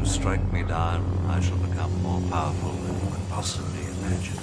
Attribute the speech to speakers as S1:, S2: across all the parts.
S1: strike me down, I shall become more powerful than you can possibly imagine.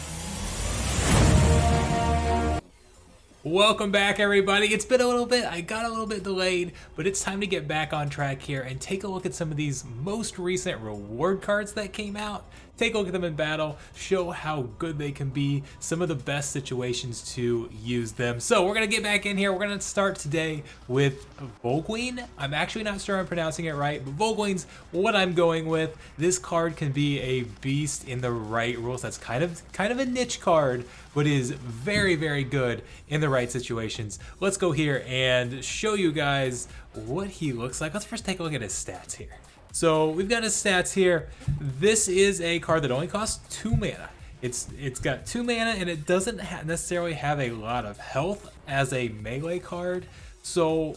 S2: Welcome back, everybody. It's been a little bit, I got a little bit delayed, but it's time to get back on track here and take a look at some of these most recent reward cards that came out. Take a look at them in battle, show how good they can be, some of the best situations to use them. So we're gonna get back in here. We're gonna start today with Vulguine. I'm actually not sure I'm pronouncing it right, but Vulguine's what I'm going with. This card can be a beast in the right rules. That's kind of a niche card, but is very, very good in the right situations. Let's go here and show you guys what he looks like. Let's first take a look at his stats here. So we've got his stats here. This is a card that only costs 2 mana. It's got 2 mana and it doesn't necessarily have a lot of health as a melee card. So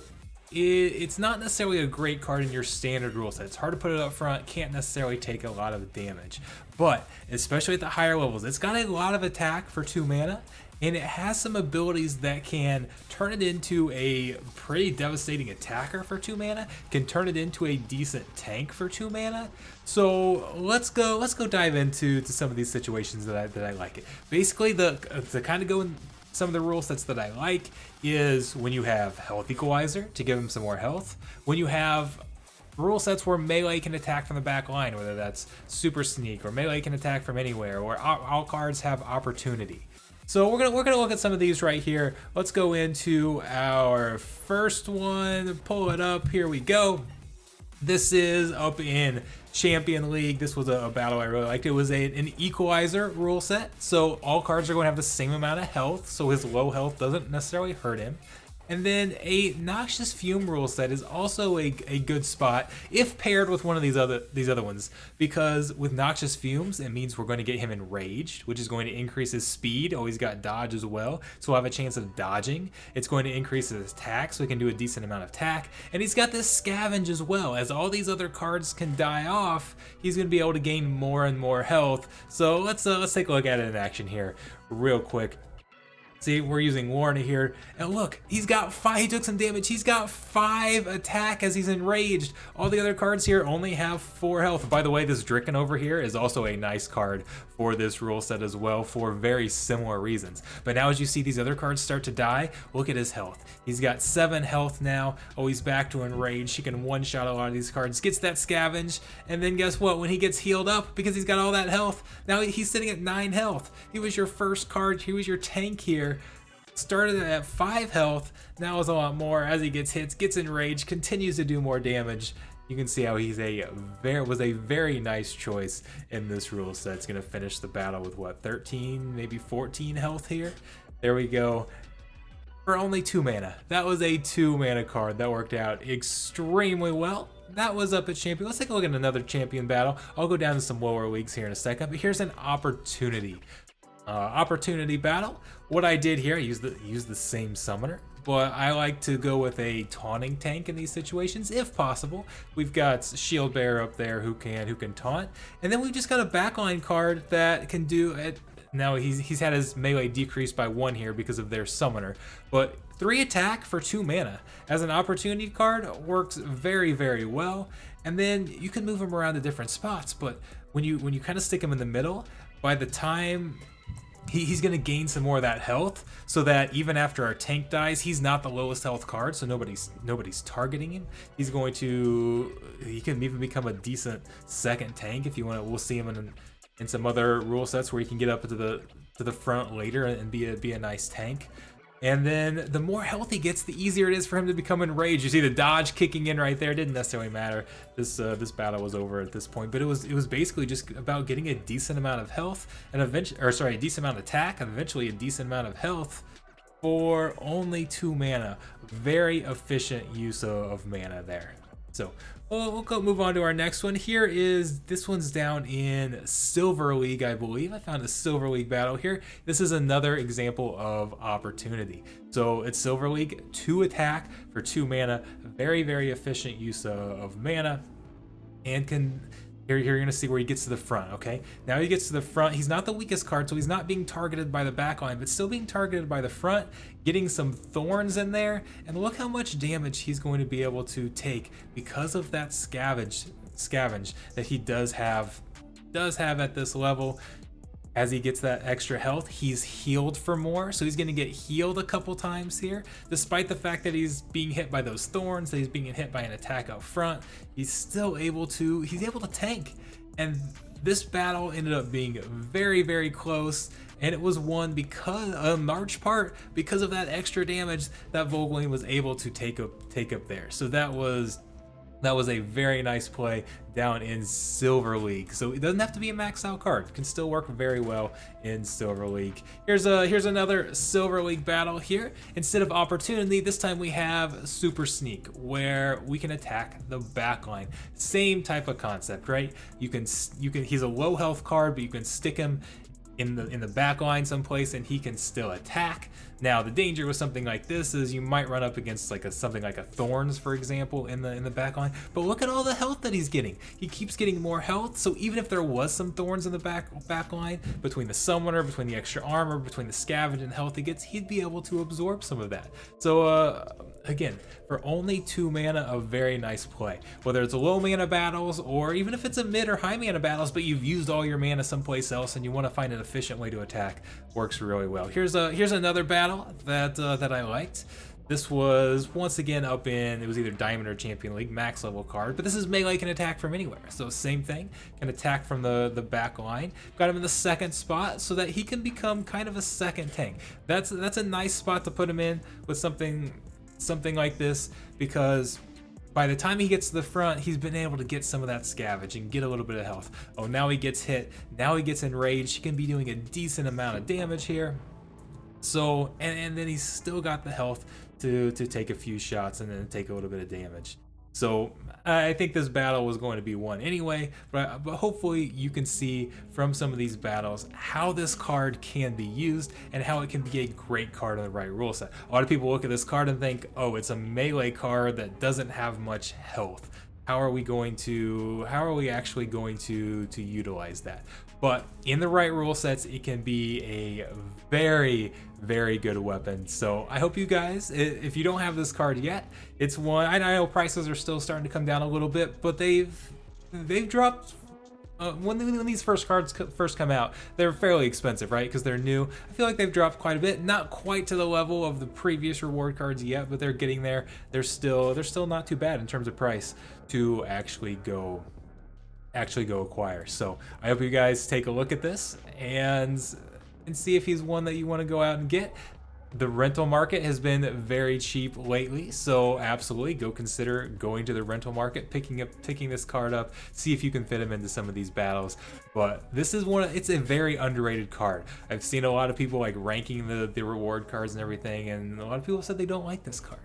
S2: it's not necessarily a great card in your standard rule set. It's hard to put it up front, can't necessarily take a lot of damage. But especially at the higher levels, it's got a lot of attack for 2 mana. And it has some abilities that can turn it into a pretty devastating attacker for 2 mana, can turn it into a decent tank for 2 mana. So let's go dive into some of these situations that I like it. Basically, to kind of go in some of the rule sets that I like is when you have Health Equalizer to give him some more health, when you have rule sets where melee can attack from the back line, whether that's Super Sneak or melee can attack from anywhere, or all cards have opportunity. So we're gonna look at some of these right here. Let's go into our first one, pull it up, here we go. This is up in Champion League. This was a battle I really liked. It was an equalizer rule set, so all cards are going to have the same amount of health, so his low health doesn't necessarily hurt him. And then a Noxious Fume rule set is also a good spot if paired with one of these other ones, because with Noxious Fumes it means we're going to get him enraged, which is going to increase his speed. Oh, he's got dodge as well, so we'll have a chance of dodging. It's going to increase his attack, so he can do a decent amount of attack. And he's got this Scavenge as well. As all these other cards can die off, he's going to be able to gain more and more health. So let's take a look at it in action here real quick. See, we're using Warner here, and look, he took some damage. He's got 5 attack as he's enraged. All the other cards here only have 4 health. By the way, this Dricken over here is also a nice card for this rule set as well, for very similar reasons. But now as you see these other cards start to die, look at his health. He's got 7 health now. Oh, he's back to enraged. He can one-shot a lot of these cards, gets that Scavenge, and then guess what? When he gets healed up, because he's got all that health, now he's sitting at 9 health. He was your first card, he was your tank here. Started at 5 health, now is a lot more. As he gets hits, gets enraged, continues to do more damage. You can see how he's was a very nice choice in this rule set. It's gonna finish the battle with what, 13, maybe 14 health here. There we go. For only 2 mana. That was a 2 mana card. That worked out extremely well. That was up at Champion. Let's take a look at another Champion battle. I'll go down to some lower leagues here in a second, but here's an opportunity. Opportunity battle. What I did here, I used the same summoner, but I like to go with a taunting tank in these situations if possible. We've got Shield Bearer up there who can taunt, and then we've just got a backline card that can do it. Now he's had his melee decreased by 1 here because of their summoner, but 3 attack for 2 mana as an opportunity card works very, very well. And then you can move him around to different spots, but when you kind of stick him in the middle, by the time he's going to gain some more of that health, so that even after our tank dies, he's not the lowest health card, so nobody's targeting him. He can even become a decent second tank if you want to. We'll see him in some other rule sets where he can get up to the front later and be a nice tank. And then the more health he gets, the easier it is for him to become enraged. You see the dodge kicking in right there. It didn't necessarily matter. This battle was over at this point, but it was basically just about getting a decent amount of health and a decent amount of attack and eventually a decent amount of health for only 2 mana. Very efficient use of mana there. So we'll go move on to our next one. This one's down in Silver League, I believe. I found a Silver League battle here. This is another example of opportunity. So it's Silver League, 2 attack for 2 mana. Very, very efficient use of mana, and can Here you're gonna see where he gets to the front, okay? Now he gets to the front. He's not the weakest card, so he's not being targeted by the back line, but still being targeted by the front, getting some thorns in there, and look how much damage he's going to be able to take because of that scavenge. scavenge that he does have at this level. As he gets that extra health, he's healed for more, so he's going to get healed a couple times here. Despite the fact that he's being hit by those thorns, that he's being hit by an attack up front, he's still able to tank. And this battle ended up being very, very close, and it was won because, in large part, because of that extra damage that Vulguine was able to take up there. So that was a very nice play down in Silver League. So it doesn't have to be a maxed out card. It can still work very well in Silver League. Here's another Silver League battle here. Instead of opportunity, this time we have Super Sneak, where we can attack the backline. Same type of concept, right? You can he's a low health card, but you can stick him in the back line someplace and he can still attack. Now the danger with something like this is you might run up against like something like a thorns, for example, in the back line. But look at all the health that he's getting. He keeps getting more health. So even if there was some thorns in the back line, between the summoner, between the extra armor, between the scavenge and health he gets, he'd be able to absorb some of that. So again, for only 2 mana, a very nice play. Whether it's low mana battles or even if it's a mid or high mana battles, but you've used all your mana someplace else and you want to find an efficient way to attack, works really well. Here's another battle that I liked. This was once again up in, it was either Diamond or Champion League, max level card, but this is melee can attack from anywhere. So same thing, can attack from the back line. Got him in the second spot so that he can become kind of a second tank. That's a nice spot to put him in with something like this, because by the time he gets to the front, he's been able to get some of that scavenge and get a little bit of health. Oh, now he gets hit. Now he gets enraged. He can be doing a decent amount of damage here. So, and then he's still got the health to take a few shots and then take a little bit of damage. So I think this battle was going to be won anyway, but hopefully you can see from some of these battles how this card can be used and how it can be a great card on the right rule set. A lot of people look at this card and think, oh, it's a melee card that doesn't have much health. How are we actually going to utilize that? But in the right rule sets, it can be a very, very good weapon. So I hope you guys, if you don't have this card yet, it's one, I know prices are still starting to come down a little bit, but they've dropped. When these cards first come out, they're fairly expensive, right? Because they're new. I feel like they've dropped quite a bit, not quite to the level of the previous reward cards yet, but they're getting there. They're still not too bad in terms of price to actually go acquire. So I hope you guys take a look at this and see if he's one that you want to go out and get. The rental market has been very cheap lately, so absolutely go consider going to the rental market, picking this card up, see if you can fit him into some of these battles. But this is it's a very underrated card. I've seen a lot of people like ranking the reward cards and everything, and a lot of people said they don't like this card.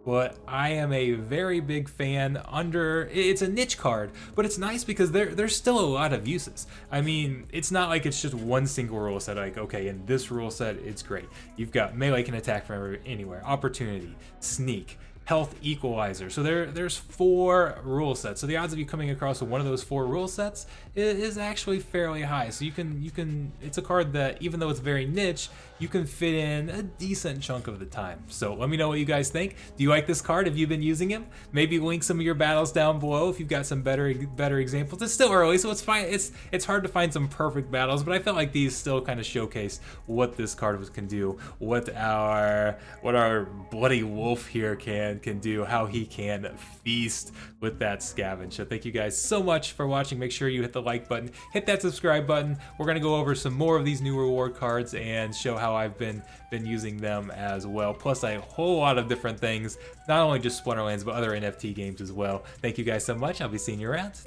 S2: But I am a very big fan. It's a niche card, but it's nice because there's still a lot of uses. I mean, it's not like it's just one single rule set, like, okay, in this rule set, it's great. You've got melee can attack from anywhere, opportunity, sneak, health equalizer. So there's 4 rule sets. So the odds of you coming across one of those 4 rule sets is actually fairly high. So you can it's a card that, even though it's very niche, you can fit in a decent chunk of the time. So let me know what you guys think. Do you like this card? Have you been using him? Maybe link some of your battles down below if you've got some better examples. It's still early, so it's fine. It's hard to find some perfect battles, but I felt like these still kind of showcase what this card can do, what our bloody wolf here can do, how he can feast with that scavenge. So thank you guys so much for watching. Make sure you hit the like button, hit that subscribe button. We're gonna go over some more of these new reward cards and show how I've been using them as well, plus a whole lot of different things, not only just Splinterlands but other NFT games as well. Thank you guys so much. I'll be seeing you around.